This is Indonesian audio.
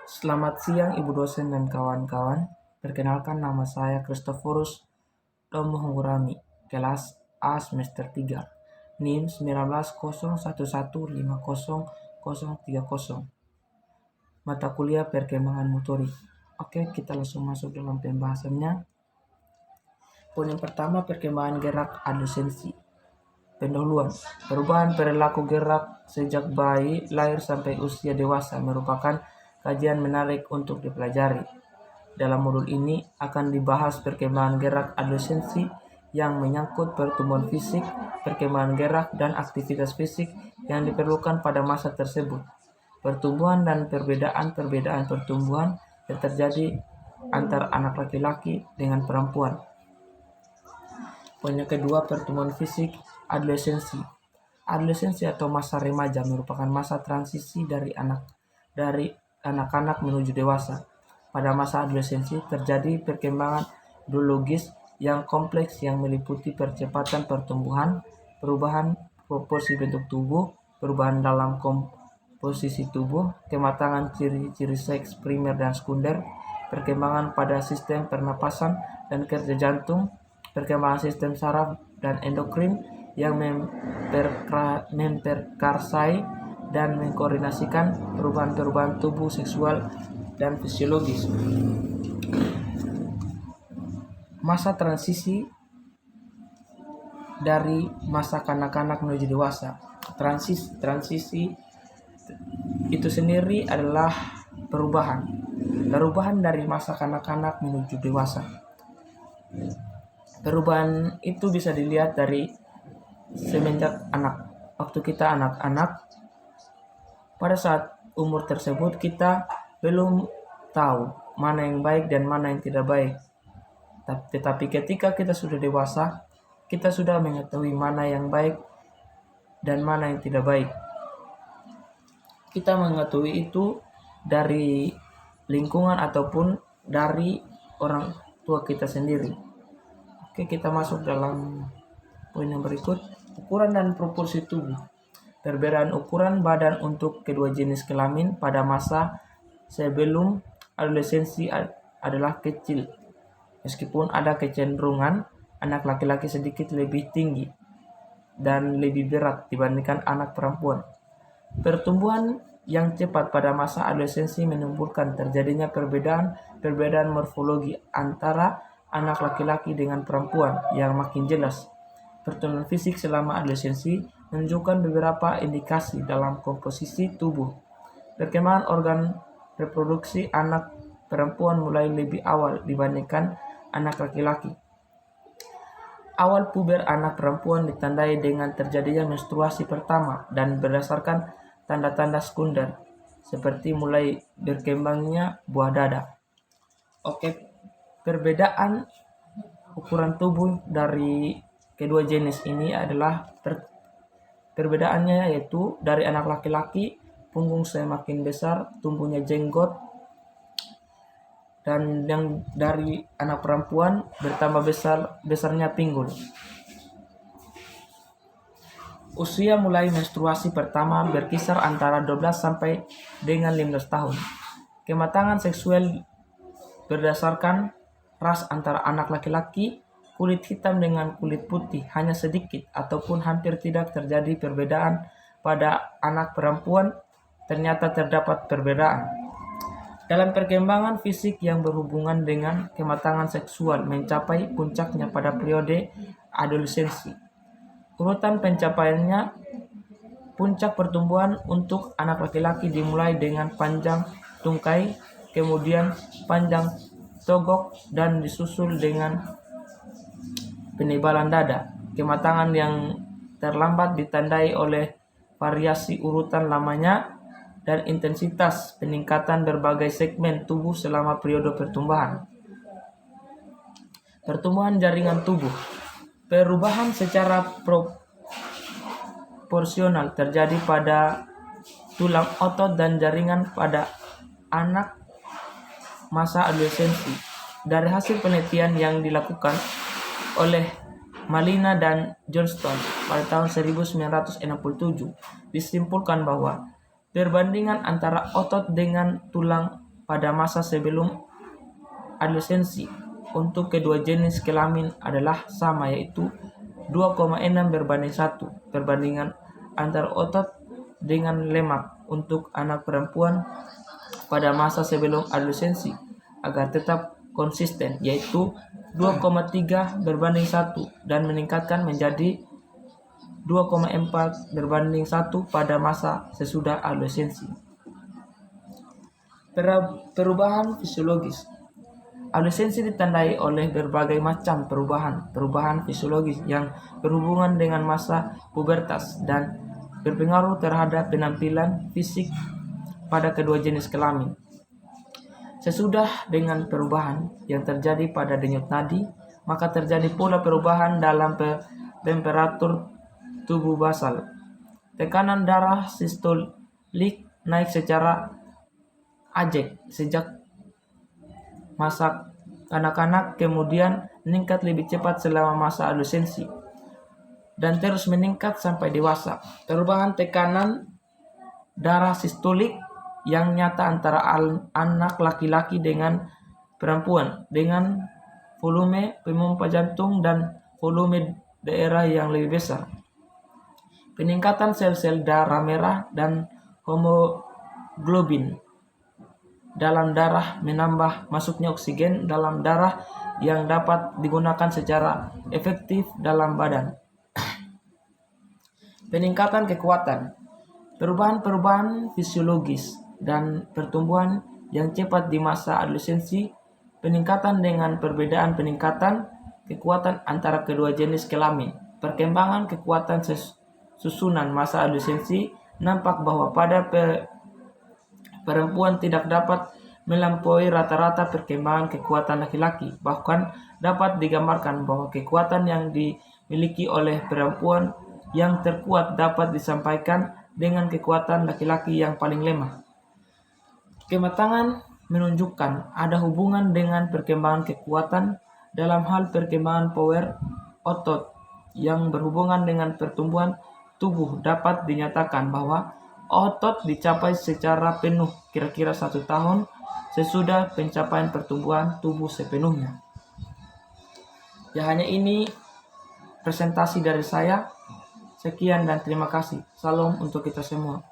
Selamat siang Ibu dosen dan kawan-kawan. Perkenalkan nama saya Christophorus Domohurami, kelas A semester 3, NIM 1901150030. Mata kuliah perkembangan motorik. Oke, kita langsung masuk dalam pembahasannya. Poin yang pertama, perkembangan gerak adolescensi. Pendahuluan, perubahan perilaku gerak sejak bayi lahir sampai usia dewasa merupakan kajian menarik untuk dipelajari. Dalam modul ini akan dibahas perkembangan gerak adolescensi yang menyangkut pertumbuhan fisik, perkembangan gerak, dan aktivitas fisik yang diperlukan pada masa tersebut. Pertumbuhan dan perbedaan pertumbuhan yang terjadi antara anak laki-laki dengan perempuan. Poin yang kedua, pertumbuhan fisik adolescensi. Adolescensi atau masa remaja merupakan masa transisi dari anak-anak menuju dewasa. Pada masa adolescensi terjadi perkembangan biologis yang kompleks yang meliputi percepatan pertumbuhan, perubahan proporsi bentuk tubuh, perubahan dalam komposisi tubuh, kematangan ciri-ciri seks primer dan sekunder, perkembangan pada sistem pernapasan dan kerja jantung, perkembangan sistem saraf dan endokrin yang memperkarsai dan mengkoordinasikan perubahan-perubahan tubuh seksual dan fisiologis. Masa transisi dari masa kanak-kanak menuju dewasa. Transisi itu sendiri adalah perubahan dari masa kanak-kanak menuju dewasa. Perubahan itu bisa dilihat dari semenjak waktu kita anak-anak. Pada saat umur tersebut kita belum tahu mana yang baik dan mana yang tidak baik. Tetapi ketika kita sudah dewasa, kita sudah mengetahui mana yang baik dan mana yang tidak baik. Kita mengetahui itu dari lingkungan ataupun dari orang tua kita sendiri. Oke, kita masuk dalam poin yang berikut. Ukuran dan proporsi tubuh. Perbedaan ukuran badan untuk kedua jenis kelamin pada masa sebelum adolescensi adalah kecil. Meskipun ada kecenderungan anak laki-laki sedikit lebih tinggi dan lebih berat dibandingkan anak perempuan. Pertumbuhan yang cepat pada masa adolescensi menimbulkan terjadinya perbedaan morfologi antara anak laki-laki dengan perempuan yang makin jelas. Pertumbuhan fisik selama adolescensi menunjukkan beberapa indikasi dalam komposisi tubuh. Perkembangan organ reproduksi anak perempuan mulai lebih awal dibandingkan anak laki-laki. Awal puber anak perempuan ditandai dengan terjadinya menstruasi pertama dan berdasarkan tanda-tanda sekunder, seperti mulai berkembangnya buah dada. Oke, perbedaan ukuran tubuh dari kedua jenis ini adalah perbedaannya yaitu dari anak laki-laki punggung semakin besar, tumbuhnya jenggot, dan yang dari anak perempuan bertambah besarnya pinggul. Usia mulai menstruasi pertama berkisar antara 12 sampai dengan 15 tahun. Kematangan seksual berdasarkan ras antara anak laki-laki kulit hitam dengan kulit putih hanya sedikit ataupun hampir tidak terjadi perbedaan. Pada anak perempuan ternyata terdapat perbedaan. Dalam perkembangan fisik yang berhubungan dengan kematangan seksual mencapai puncaknya pada periode adolescensi. Urutan pencapaiannya, puncak pertumbuhan untuk anak laki-laki dimulai dengan panjang tungkai, kemudian panjang togok, dan disusul dengan penebalan dada. Kematangan yang terlambat ditandai oleh variasi urutan lamanya dan intensitas peningkatan berbagai segmen tubuh selama periode pertumbuhan. Pertumbuhan jaringan tubuh. Perubahan secara proporsional terjadi pada tulang, otot, dan jaringan pada anak masa adolescensi. Dari hasil penelitian yang dilakukan oleh Malina dan Johnston pada tahun 1967, disimpulkan bahwa perbandingan antara otot dengan tulang pada masa sebelum adolescensi untuk kedua jenis kelamin adalah sama, yaitu 2,6 berbanding 1 perbandingan antara otot dengan lemak untuk anak perempuan pada masa sebelum adolescensi agar tetap konsisten, yaitu 2,3 berbanding 1 dan meningkatkan menjadi 2,4 berbanding 1 pada masa sesudah adolescensi. Perubahan fisiologis. Adolescensi ditandai oleh berbagai macam perubahan fisiologis yang berhubungan dengan masa pubertas dan berpengaruh terhadap penampilan fisik pada kedua jenis kelamin. Sesudah dengan perubahan yang terjadi pada denyut nadi, maka terjadi pula perubahan dalam temperatur tubuh basal. Tekanan darah sistolik naik secara ajek sejak masa kanak-kanak, kemudian meningkat lebih cepat selama masa adolescensi dan terus meningkat sampai dewasa. Perubahan tekanan darah sistolik yang nyata antara anak laki-laki dengan perempuan dengan volume pompa jantung dan volume darah yang lebih besar. Peningkatan sel-sel darah merah dan hemoglobin dalam darah menambah masuknya oksigen dalam darah yang dapat digunakan secara efektif dalam badan. Peningkatan kekuatan. Perubahan-perubahan fisiologis dan pertumbuhan yang cepat di masa adolescensi, peningkatan dengan perbedaan peningkatan kekuatan antara kedua jenis kelamin. Perkembangan kekuatan susunan masa adolescensi nampak bahwa pada perempuan tidak dapat melampaui rata-rata perkembangan kekuatan laki-laki. Bahkan dapat digambarkan bahwa kekuatan yang dimiliki oleh perempuan yang terkuat dapat disampaikan dengan kekuatan laki-laki yang paling lemah. Kematangan menunjukkan ada hubungan dengan perkembangan kekuatan dalam hal perkembangan power otot yang berhubungan dengan pertumbuhan tubuh. Dapat dinyatakan bahwa otot dicapai secara penuh kira-kira 1 tahun sesudah pencapaian pertumbuhan tubuh sepenuhnya. Ya, hanya ini presentasi dari saya. Sekian dan terima kasih. Salam untuk kita semua.